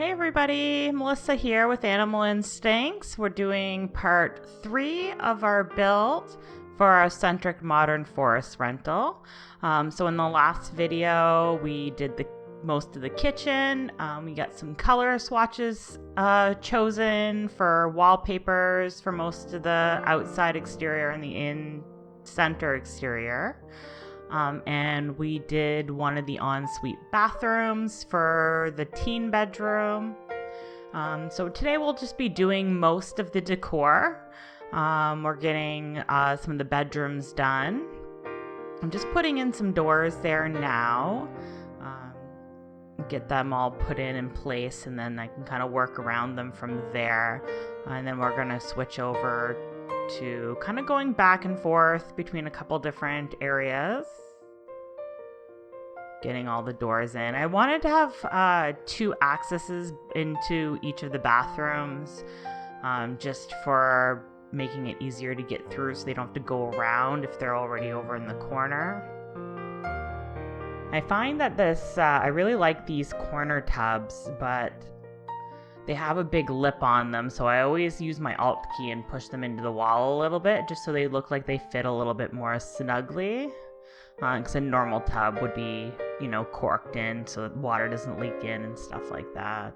Hey everybody, Melissa here with Animal Instincts. We're doing part 3 of our build for our Eccentric Modern Forest rental. So in the last video, we did most of the kitchen. We got some color swatches chosen for wallpapers for most of the outside exterior and the in-center exterior. And we did one of the ensuite bathrooms for the teen bedroom. So today we'll just be doing most of the decor. We're getting some of the bedrooms done. I'm just putting in some doors there now. Get them all put in place, and then I can kind of work around them from there. And then we're going to switch over to kind of going back and forth between a couple different areas. Getting all the doors in. I wanted to have 2 accesses into each of the bathrooms, just for making it easier to get through so they don't have to go around if they're already over in the corner. I find that I really like these corner tubs, but they have a big lip on them, so I always use my Alt key and push them into the wall a little bit, just so they look like they fit a little bit more snugly. Because a normal tub would be, corked in so that water doesn't leak in and stuff like that.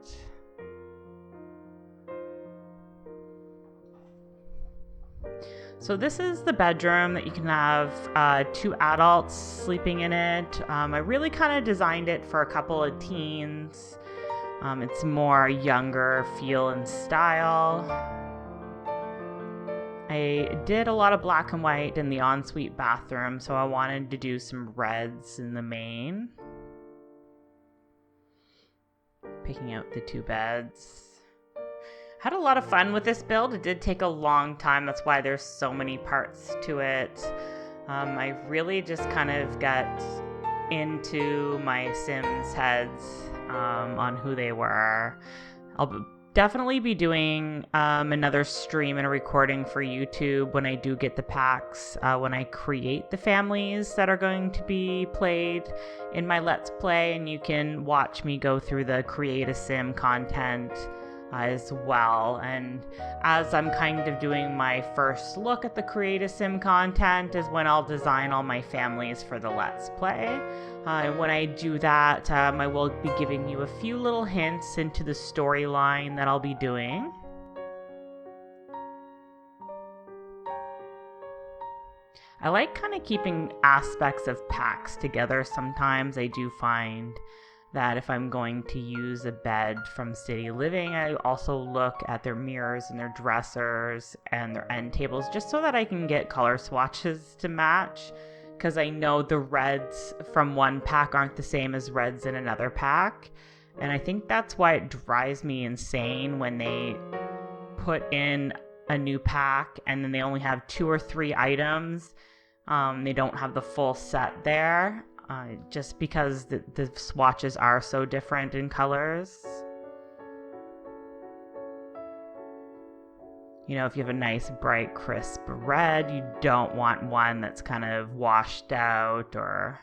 So this is the bedroom that you can have 2 adults sleeping in it. I really kind of designed it for a couple of teens. It's more younger feel and style. I did a lot of black and white in the ensuite bathroom, so I wanted to do some reds in the main. Picking out the 2 beds. Had a lot of fun with this build. It did take a long time. That's why there's so many parts to it. I really just kind of got into my Sims heads on who they were. I'll definitely be doing another stream and a recording for YouTube when I do get the packs, when I create the families that are going to be played in my Let's Play, and you can watch me go through the Create a Sim content as well. And as I'm kind of doing my first look at the Create a Sim content is when I'll design all my families for the Let's Play. When I do that, I will be giving you a few little hints into the storyline that I'll be doing. I like kind of keeping aspects of packs together. Sometimes I do find that if I'm going to use a bed from City Living, I also look at their mirrors and their dressers and their end tables just so that I can get color swatches to match, because I know the reds from one pack aren't the same as reds in another pack. And I think that's why it drives me insane when they put in a new pack and then they only have 2 or 3 items. They don't have the full set there. Just because the swatches are so different in colors. If you have a nice bright crisp red, you don't want one that's kind of washed out or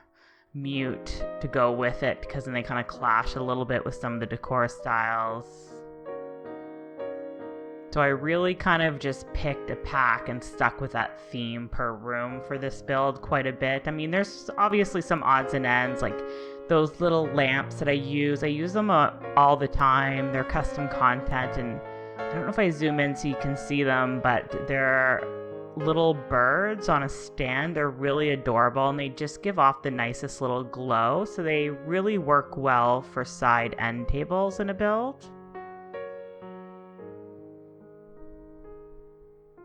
mute to go with it, because then they kind of clash a little bit with some of the decor styles. So I really kind of just picked a pack and stuck with that theme per room for this build quite a bit. I mean, there's obviously some odds and ends, like those little lamps that I use them all the time. They're custom content, and I don't know if I zoom in so you can see them, but they're little birds on a stand. They're really adorable, and they just give off the nicest little glow. So they really work well for side end tables in a build.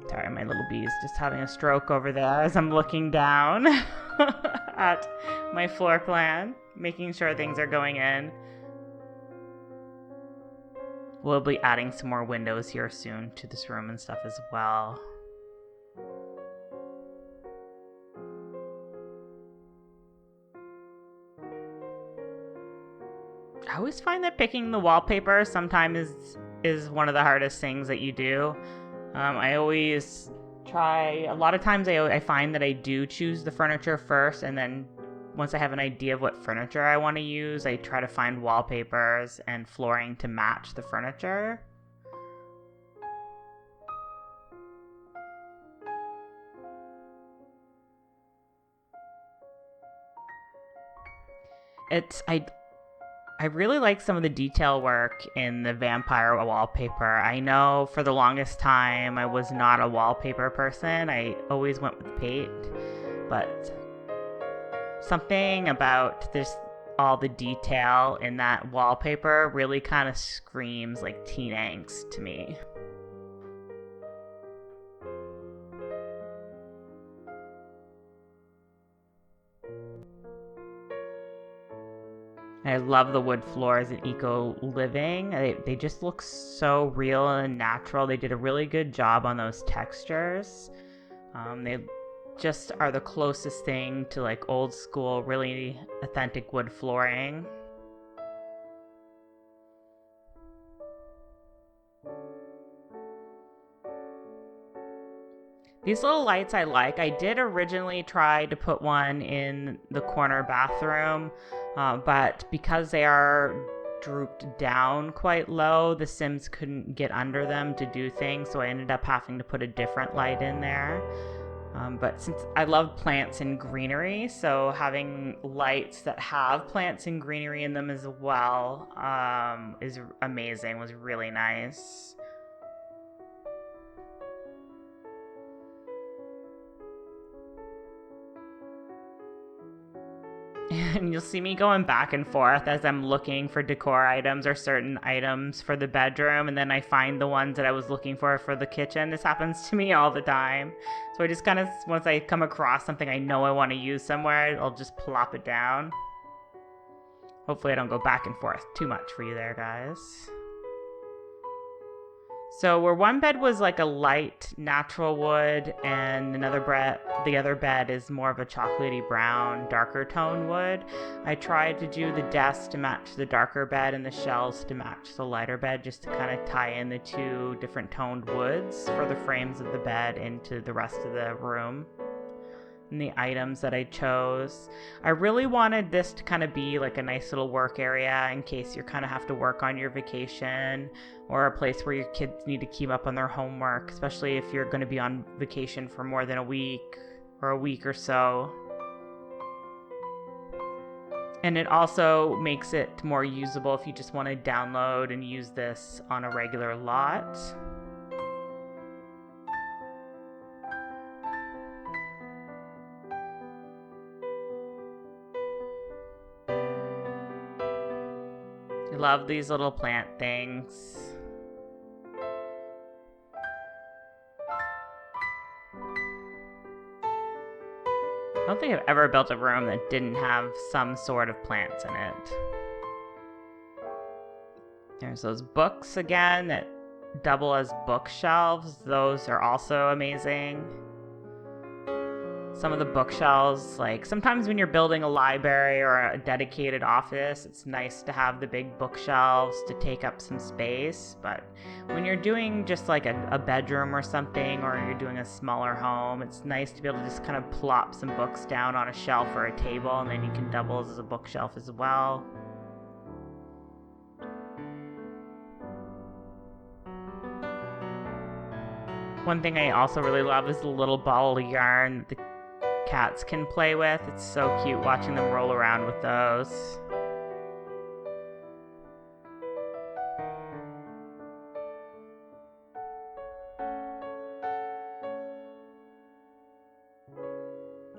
Sorry, my little bee's just having a stroke over there as I'm looking down at my floor plan, making sure things are going in. We'll be adding some more windows here soon to this room and stuff as well. I always find that picking the wallpaper sometimes is one of the hardest things that you do. I always try, a lot of times I find that I do choose the furniture first and then once I have an idea of what furniture I want to use, I try to find wallpapers and flooring to match the furniture. I really like some of the detail work in the vampire wallpaper. I know for the longest time I was not a wallpaper person. I always went with paint, but something about this, all the detail in that wallpaper really kind of screams like teen angst to me. I love the wood floors in Eco Living. They just look so real and natural. They did a really good job on those textures. They just are the closest thing to like old school, really authentic wood flooring. These little lights I like. I did originally try to put one in the corner bathroom, but because they are drooped down quite low, the Sims couldn't get under them to do things, so I ended up having to put a different light in there. But since I love plants and greenery, so having lights that have plants and greenery in them as well is amazing, was really nice. And you'll see me going back and forth as I'm looking for decor items or certain items for the bedroom, and then I find the ones that I was looking for the kitchen. This happens to me all the time. So I just kind of, once I come across something I know I want to use somewhere, I'll just plop it down. Hopefully I don't go back and forth too much for you there, guys. So where one bed was like a light natural wood and the other bed is more of a chocolatey brown, darker tone wood, I tried to do the desk to match the darker bed and the shelves to match the lighter bed, just to kind of tie in the two different toned woods for the frames of the bed into the rest of the room. And the items that I chose, I really wanted this to kind of be like a nice little work area in case you kind of have to work on your vacation, or a place where your kids need to keep up on their homework, especially if you're going to be on vacation for more than a week or so. And it also makes it more usable if you just want to download and use this on a regular lot. I love these little plant things. I don't think I've ever built a room that didn't have some sort of plants in it. There's those books again that double as bookshelves. Those are also amazing. Some of the bookshelves, like sometimes when you're building a library or a dedicated office, it's nice to have the big bookshelves to take up some space. But when you're doing just like a bedroom or something, or you're doing a smaller home, it's nice to be able to just kind of plop some books down on a shelf or a table, and then you can double as a bookshelf as well. One thing I also really love is the little ball of yarn that the cats can play with. It's so cute watching them roll around with those.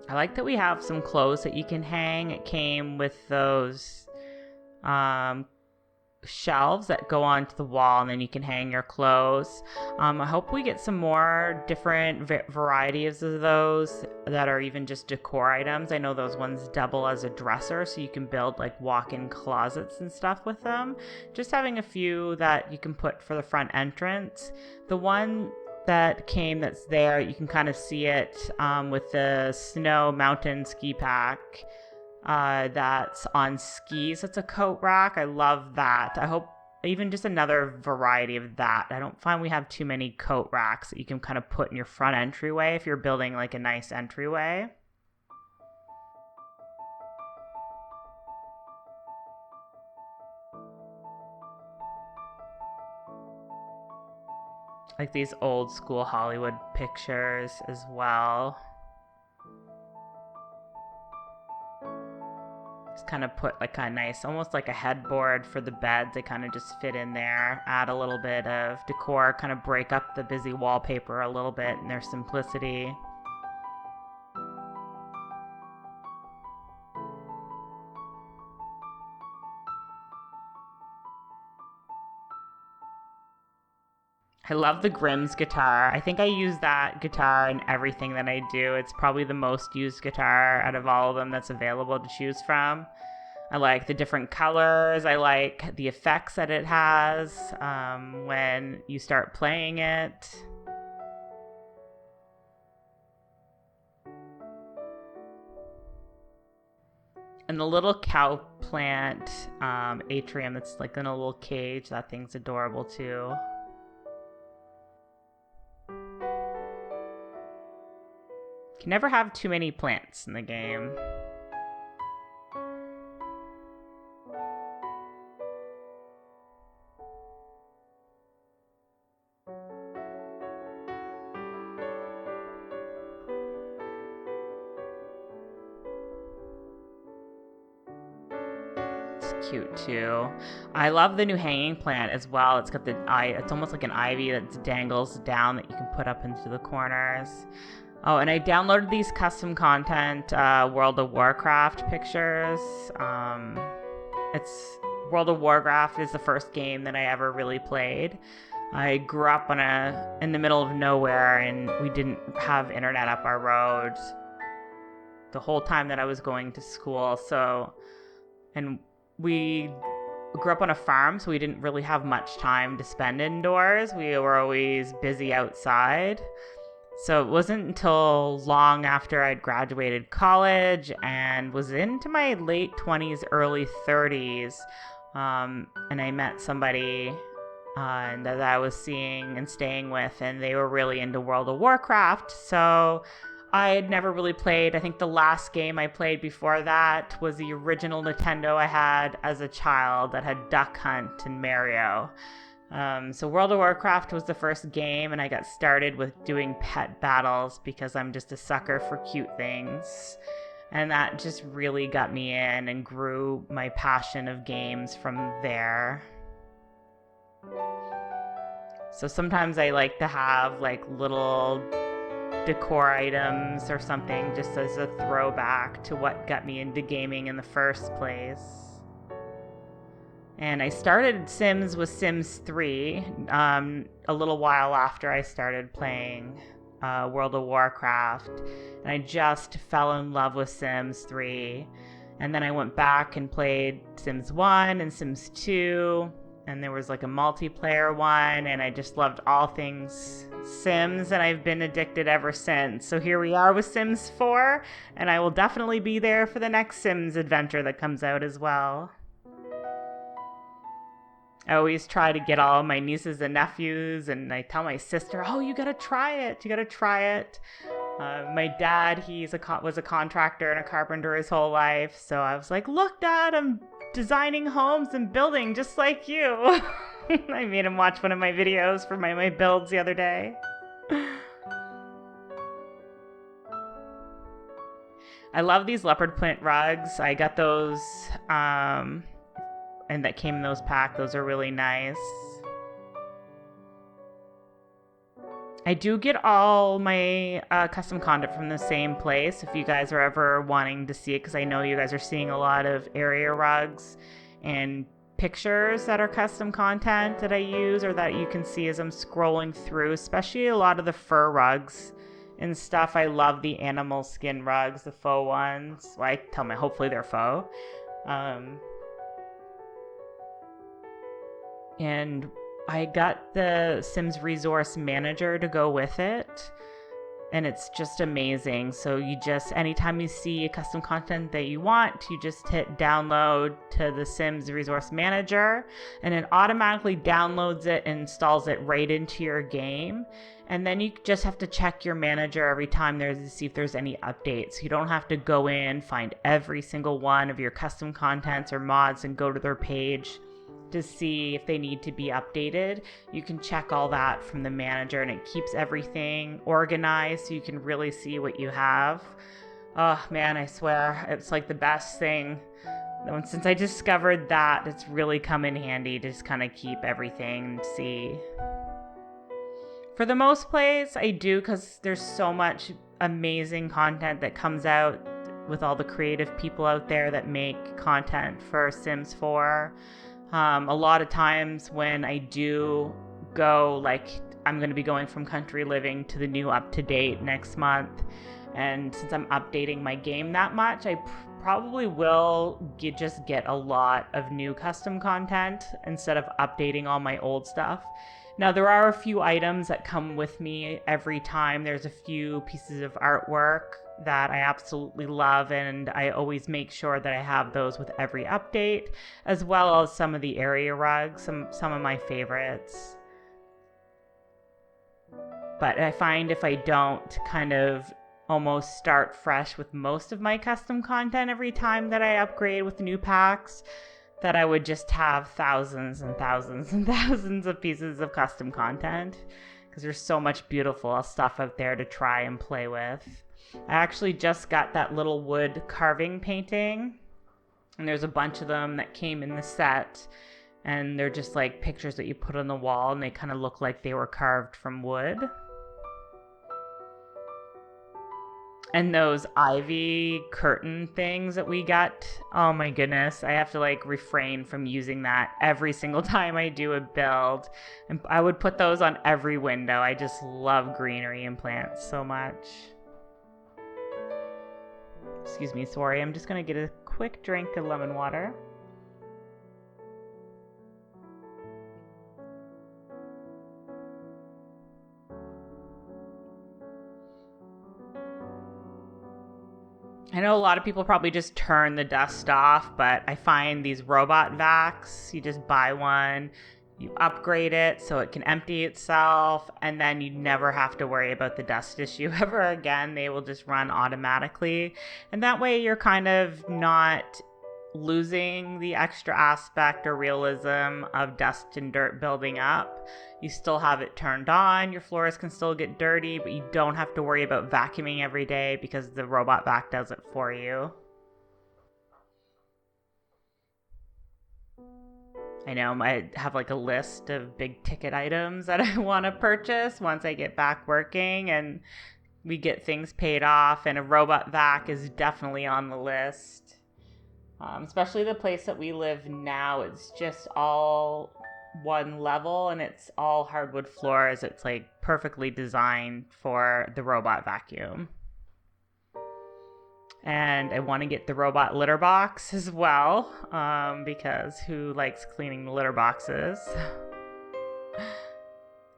I like that we have some clothes that you can hang. It came with those shelves that go onto the wall, and then you can hang your clothes. I hope we get some more different varieties of those that are even just decor items. I know those ones double as a dresser, so you can build like walk-in closets and stuff with them. Just having a few that you can put for the front entrance. The one that came that's there, you can kind of see it with the snow mountain ski pack. That's on skis. It's a coat rack. I love that. I hope even just another variety of that. I don't find we have too many coat racks that you can kind of put in your front entryway if you're building like a nice entryway. like these old school Hollywood pictures as well. Just kind of put like a nice, almost like a headboard for the beds. They kind of just fit in there, add a little bit of decor, kind of break up the busy wallpaper a little bit in their simplicity. I love the Grimm's guitar. I think I use that guitar in everything that I do. It's probably the most used guitar out of all of them that's available to choose from. I like the different colors. I like the effects that it has when you start playing it. And the little cow plant atrium that's like in a little cage, that thing's adorable too. Can never have too many plants in the game. It's cute too. I love the new hanging plant as well. It's got the it's almost like an ivy that dangles down that you can put up into the corners. Oh, and I downloaded these custom content World of Warcraft pictures. It's World of Warcraft is the first game that I ever really played. I grew up in the middle of nowhere, and we didn't have internet up our road the whole time that I was going to school. And we grew up on a farm, so we didn't really have much time to spend indoors. We were always busy outside. So it wasn't until long after I'd graduated college and was into my late 20s, early 30s, and I met somebody that I was seeing and staying with, and they were really into World of Warcraft. So I had never really played. I think the last game I played before that was the original Nintendo I had as a child that had Duck Hunt and Mario. So World of Warcraft was the first game, and I got started with doing pet battles because I'm just a sucker for cute things. And that just really got me in and grew my passion of games from there. So sometimes I like to have like little decor items or something just as a throwback to what got me into gaming in the first place. And I started Sims with Sims 3 a little while after I started playing World of Warcraft. And I just fell in love with Sims 3. And then I went back and played Sims 1 and Sims 2. And there was like a multiplayer one. And I just loved all things Sims. And I've been addicted ever since. So here we are with Sims 4. And I will definitely be there for the next Sims adventure that comes out as well. I always try to get all my nieces and nephews, and I tell my sister, oh, you gotta try it. You gotta try it. My dad, was a contractor and a carpenter his whole life. So I was like, look, Dad, I'm designing homes and building just like you. I made him watch one of my videos for my builds the other day. I love these leopard print rugs. I got those, and that came in those packs. Those are really nice. I do get all my custom content from the same place if you guys are ever wanting to see it, because I know you guys are seeing a lot of area rugs and pictures that are custom content that I use or that you can see as I'm scrolling through, especially a lot of the fur rugs and stuff. I love the animal skin rugs, the faux ones. Well, I tell me, hopefully they're faux. And I got the Sims Resource Manager to go with it, and it's just amazing. So you just, anytime you see custom content that you want, you just hit download to the Sims Resource Manager, and it automatically downloads it and installs it right into your game. And then you just have to check your manager every time to see if there's any updates. You don't have to go in, find every single one of your custom contents or mods and go to their page to see if they need to be updated. You can check all that from the manager, and it keeps everything organized so you can really see what you have. Oh man, I swear, it's like the best thing. Since I discovered that, it's really come in handy to just kind of keep everything and see. For the most place, I do, because there's so much amazing content that comes out with all the creative people out there that make content for Sims 4. A lot of times when I do go, like I'm going to be going from country living to the new up-to-date next month, and since I'm updating my game that much, I probably will just get a lot of new custom content instead of updating all my old stuff. Now, there are a few items that come with me every time. There's a few pieces of artwork that I absolutely love, and I always make sure that I have those with every update, as well as some of the area rugs, some of my favorites. But I find if I don't kind of almost start fresh with most of my custom content every time that I upgrade with new packs, that I would just have thousands and thousands and thousands of pieces of custom content, because there's so much beautiful stuff out there to try and play with. I actually just got that little wood carving painting, and there's a bunch of them that came in the set, and they're just like pictures that you put on the wall, and they kind of look like they were carved from wood. And those ivy curtain things that we got, oh my goodness, I have to like refrain from using that every single time I do a build. And I would put those on every window. I just love greenery and plants so much. Excuse me, sorry, I'm just gonna get a quick drink of lemon water. I know a lot of people probably just turn the dust off, but I find these robot vacs, you just buy one, you upgrade it so it can empty itself, and then you never have to worry about the dust issue ever again. They will just run automatically. And that way you're kind of not losing the extra aspect or realism of dust and dirt building up. You still have it turned on, your floors can still get dirty, but you don't have to worry about vacuuming every day because the robot vac does it for you. I know I have like a list of big ticket items that I want to purchase once I get back working and we get things paid off, and a robot vac is definitely on the list. Especially the place that we live now, it's just all one level and it's all hardwood floors. It's like perfectly designed for the robot vacuum. And I want to get the robot litter box as well, because who likes cleaning the litter boxes?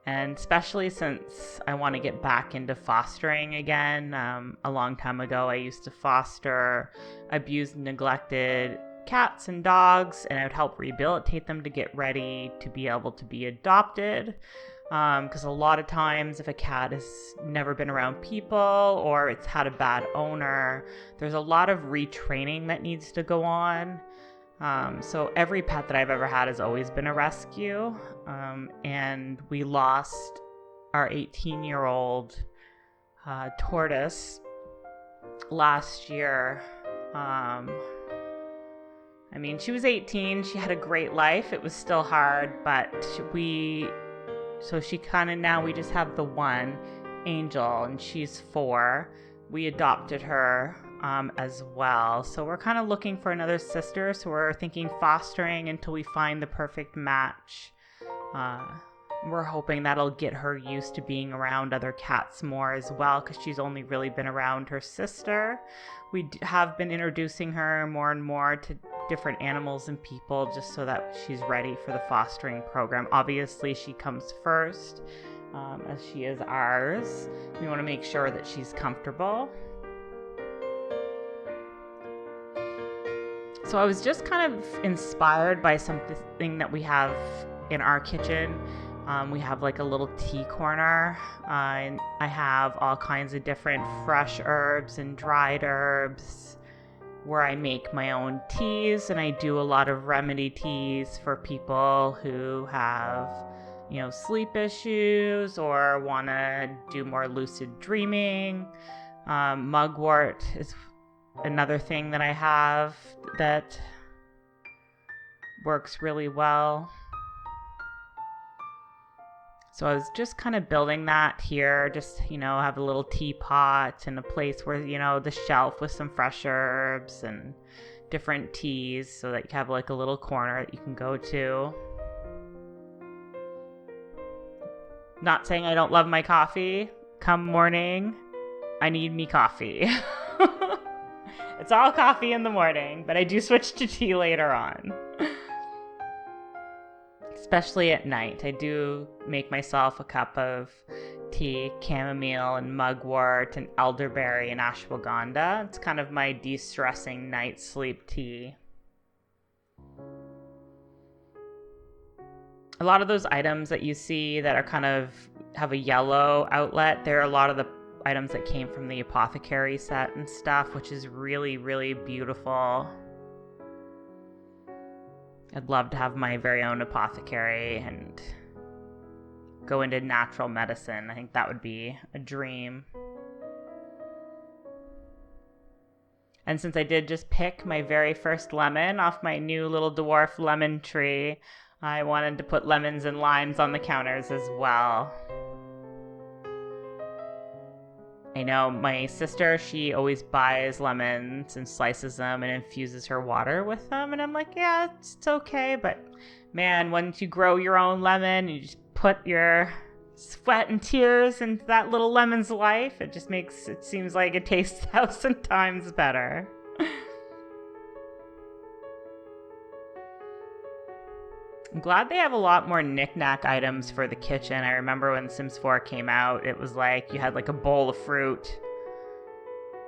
And especially since I want to get back into fostering again. A long time ago, I used to foster abused and neglected cats and dogs, and I would help rehabilitate them to get ready to be able to be adopted. Because a lot of times if a cat has never been around people or it's had a bad owner, there's a lot of retraining that needs to go on. So every pet that I've ever had has always been a rescue. And we lost our 18-year-old tortoise last year. I mean, she was 18. She had a great life. It was still hard, but now we just have the one, Angel, and she's 4. We adopted her as well. So we're kind of looking for another sister. So we're thinking fostering until we find the perfect match. We're hoping that'll get her used to being around other cats more as well, because she's only really been around her sister. We have been introducing her more and more to different animals and people just so that she's ready for the fostering program. Obviously, she comes first, as she is ours. We want to make sure that she's comfortable. So I was just kind of inspired by something that we have in our kitchen. We have like a little tea corner, and I have all kinds of different fresh herbs and dried herbs where I make my own teas, and I do a lot of remedy teas for people who have, sleep issues or want to do more lucid dreaming. Mugwort is another thing that I have that works really well. So I was just kind of building that here, just, have a little teapot and a place where, the shelf with some fresh herbs and different teas so that you have like a little corner that you can go to. Not saying I don't love my coffee. Come morning, I need me coffee. It's all coffee in the morning, but I do switch to tea later on. Especially at night. I do make myself a cup of tea, chamomile and mugwort and elderberry and ashwagandha. It's kind of my de-stressing night sleep tea. A lot of those items that you see that are kind of have a yellow outlet, they're a lot of the items that came from the apothecary set and stuff, which is really, really beautiful. I'd love to have my very own apothecary and go into natural medicine. I think that would be a dream. And since I did just pick my very first lemon off my new little dwarf lemon tree, I wanted to put lemons and limes on the counters as well. I know my sister, she always buys lemons and slices them and infuses her water with them. And I'm like, yeah, it's okay. But man, once you grow your own lemon, you just put your sweat and tears into that little lemon's life. It just makes it seems like it tastes 1,000 times better. I'm glad they have a lot more knick-knack items for the kitchen. I remember when Sims 4 came out, it was like you had like a bowl of fruit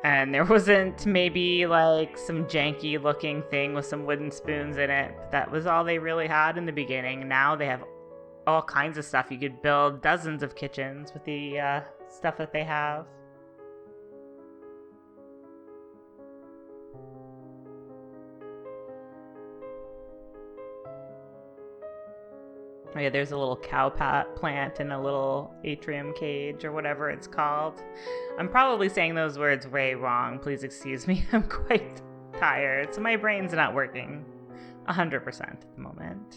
and there wasn't maybe like some janky looking thing with some wooden spoons in it. But that was all they really had in the beginning. Now they have all kinds of stuff. You could build dozens of kitchens with the stuff that they have. Oh yeah, there's a little cow plant in a little atrium cage or whatever it's called. I'm probably saying those words way wrong. Please excuse me. I'm quite tired, so my brain's not working 100% at the moment.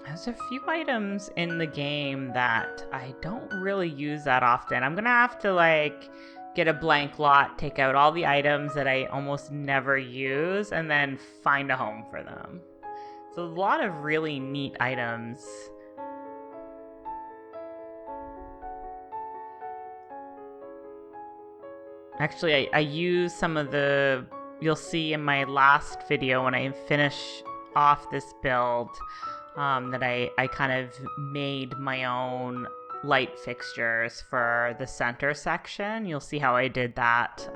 There's a few items in the game that I don't really use that often. I'm gonna have to get a blank lot, take out all the items that I almost never use, and then find a home for them. So a lot of really neat items. Actually, I use some of the, you'll see in my last video when I finish off this build, that I kind of made my own light fixtures for the center section. You'll see how I did that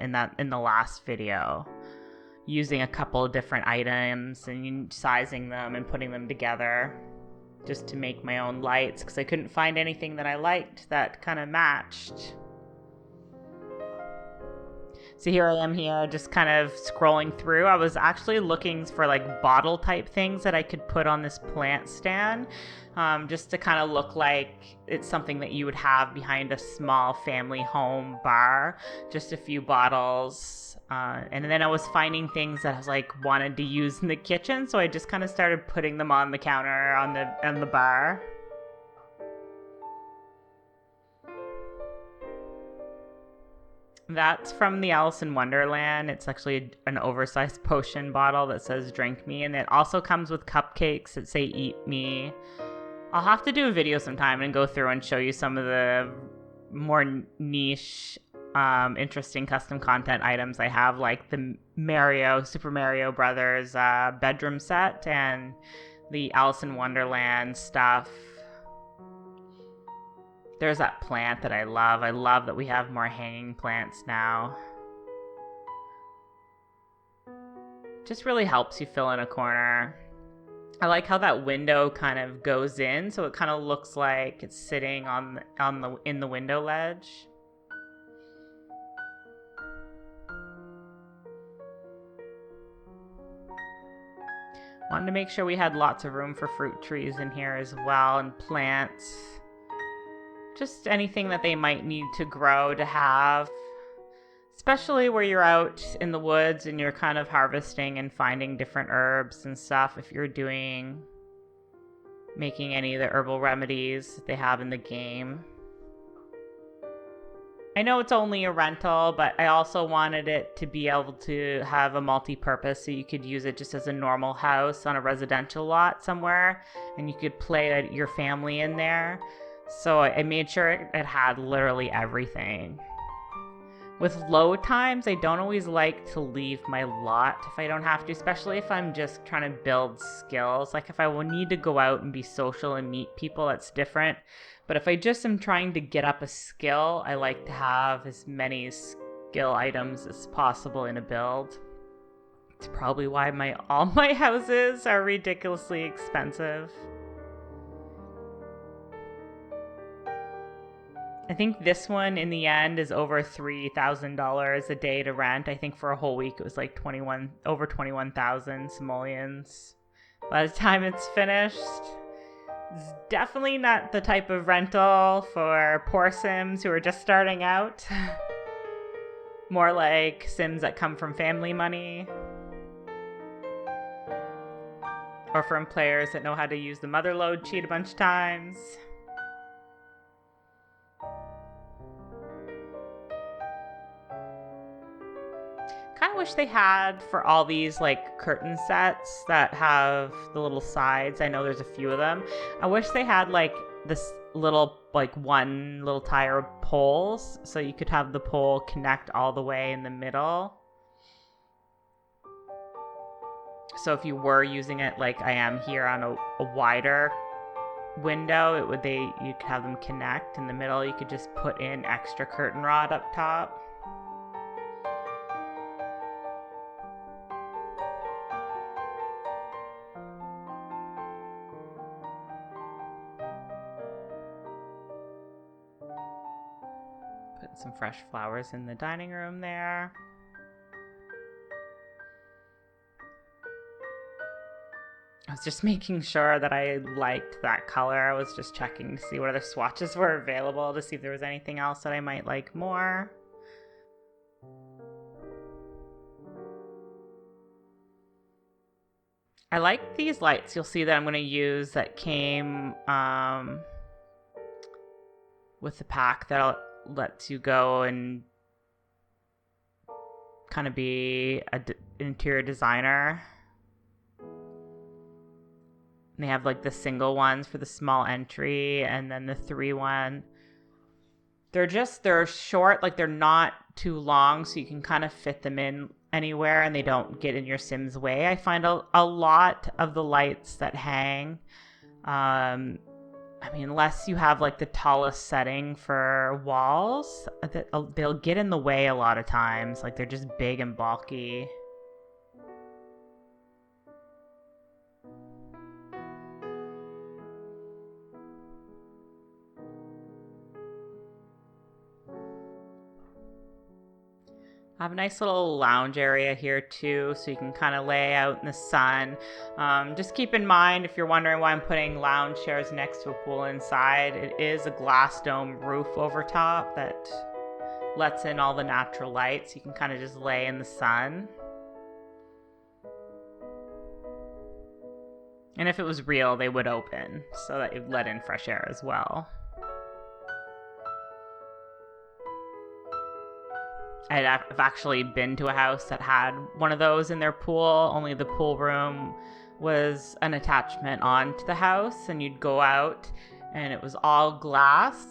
in the last video, using a couple of different items and sizing them and putting them together just to make my own lights, because I couldn't find anything that I liked that kind of matched. So here I am here just kind of scrolling through. I was actually looking for bottle type things that I could put on this plant stand, just to kind of look like it's something that you would have behind a small family home bar, just a few bottles. And then I was finding things that I was wanted to use in the kitchen, so I just kind of started putting them on the counter on the bar. That's from the Alice in Wonderland. It's actually an oversized potion bottle that says drink me, and it also comes with cupcakes that say eat me. I'll have to do a video sometime and go through and show you some of the more niche, interesting custom content items I have, like the Super Mario Brothers bedroom set and the Alice in Wonderland stuff. There's that plant that I love. I love that we have more hanging plants now. Just really helps you fill in a corner. I like how that window kind of goes in, so it kind of looks like it's sitting in the window ledge. Wanted to make sure we had lots of room for fruit trees in here as well, and plants. Just anything that they might need to grow to have. Especially where you're out in the woods and you're kind of harvesting and finding different herbs and stuff. If you're making any of the herbal remedies that they have in the game. I know it's only a rental, but I also wanted it to be able to have a multi-purpose, so you could use it just as a normal house on a residential lot somewhere, and you could play your family in there. So I made sure it had literally everything. With load times, I don't always like to leave my lot if I don't have to, especially if I'm just trying to build skills. Like if I will need to go out and be social and meet people, that's different. But if I just am trying to get up a skill, I like to have as many skill items as possible in a build. It's probably why all my houses are ridiculously expensive. I think this one in the end is over $3,000 a day to rent. I think for a whole week it was like over 21,000 simoleons. By the time it's finished, it's definitely not the type of rental for poor Sims who are just starting out. More like Sims that come from family money. Or from players that know how to use the mother load cheat a bunch of times. Kind of wish they had for all these like curtain sets that have the little sides. I know there's a few of them. I wish they had like this little one little tire of poles, so you could have the pole connect all the way in the middle. So if you were using it like I am here on a wider window, you could have them connect in the middle. You could just put in extra curtain rod up top. Put some fresh flowers in the dining room there. I was just making sure that I liked that color. I was just checking to see what other swatches were available to see if there was anything else that I might like more. I like these lights. You'll see that I'm going to use that came with the pack that lets you go and kind of be an interior designer. And they have like the single ones for the small entry, and then the 3-1. They're short, like they're not too long, so you can kind of fit them in anywhere and they don't get in your Sim's way. I find a lot of the lights that hang, unless you have like the tallest setting for walls, they'll get in the way a lot of times. Like they're just big and bulky. I have a nice little lounge area here too, so you can kind of lay out in the sun. Just keep in mind, if you're wondering why I'm putting lounge chairs next to a pool inside, it is a glass dome roof over top that lets in all the natural light, so you can kind of just lay in the sun. And if it was real, they would open, so that it would let in fresh air as well. I've actually been to a house that had one of those in their pool, only the pool room was an attachment onto the house, and you'd go out and it was all glass,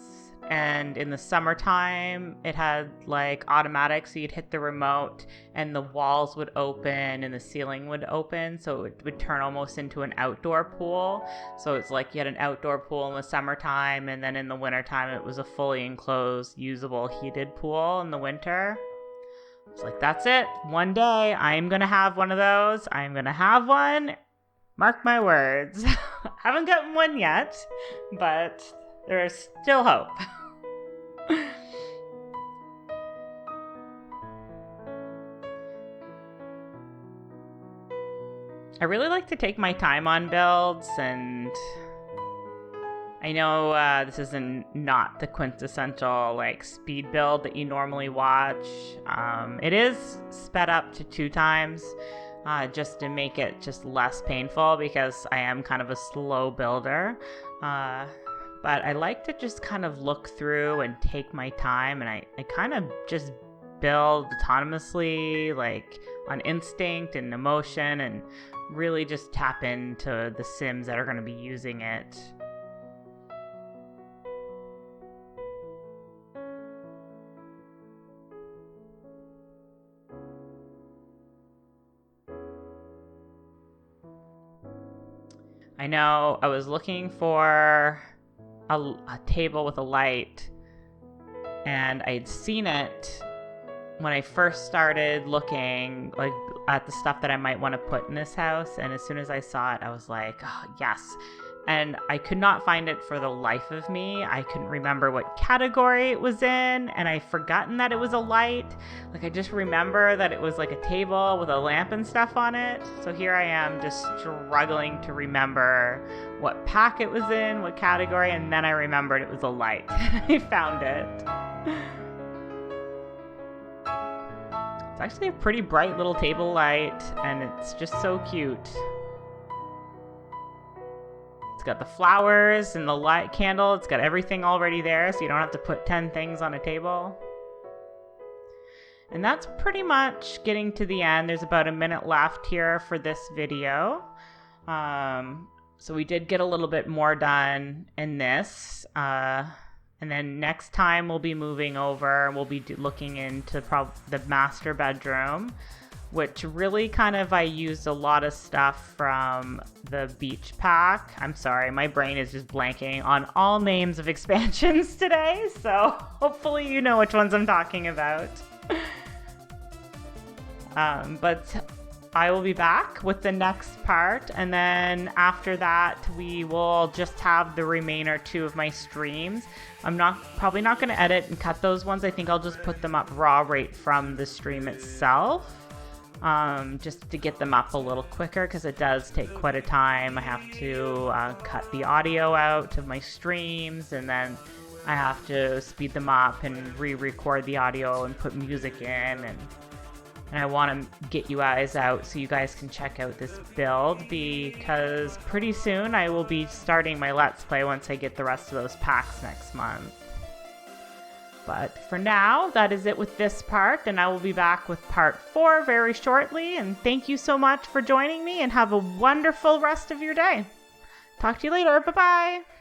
and in the summertime it had like automatic, so you'd hit the remote and the walls would open and the ceiling would open, so it would turn almost into an outdoor pool. So it's like you had an outdoor pool in the summertime, and then in the wintertime it was a fully enclosed, usable, heated pool in the winter. It's like, that's it. One day I'm gonna have one of those. I'm gonna have one Mark my words. Haven't gotten one yet, but there's still hope. I really like to take my time on builds, and I know this isn't not the quintessential like speed build that you normally watch. It is sped up to 2 times just to make it just less painful, because I am kind of a slow builder. But I like to just kind of look through and take my time, and I kind of just build autonomously, like on instinct and emotion, and really just tap into the Sims that are going to be using it. I know I was looking for a table with a light, and I'd seen it when I first started looking like at the stuff that I might want to put in this house. And as soon as I saw it, I was like, oh, yes. And I could not find it for the life of me. I couldn't remember what category it was in, and I'd forgotten that it was a light. Like, I just remember that it was like a table with a lamp and stuff on it. So here I am just struggling to remember what pack it was in, what category, and then I remembered it was a light. I found it. It's actually a pretty bright little table light, and it's just so cute. It's got the flowers and the light candle. It's got everything already there, so you don't have to put 10 things on a table. And that's pretty much getting to the end. There's about a minute left here for this video. So we did get a little bit more done in this. And then next time we'll be moving over, we'll be looking into the master bedroom, which really kind of, I used a lot of stuff from the beach pack. I'm sorry, my brain is just blanking on all names of expansions today, so hopefully you know which ones I'm talking about. But I will be back with the next part, and then after that we will just have the remainder 2 of my streams. I'm probably not going to edit and cut those ones. I think I'll just put them up raw right from the stream itself, just to get them up a little quicker, because it does take quite a time. I have to cut the audio out of my streams, and then I have to speed them up and re-record the audio and put music in, and I want to get you guys out so you guys can check out this build, because pretty soon I will be starting my Let's Play once I get the rest of those packs next month. But for now, that is it with this part, and I will be back with part 4 very shortly. And thank you so much for joining me, and have a wonderful rest of your day. Talk to you later. Bye-bye.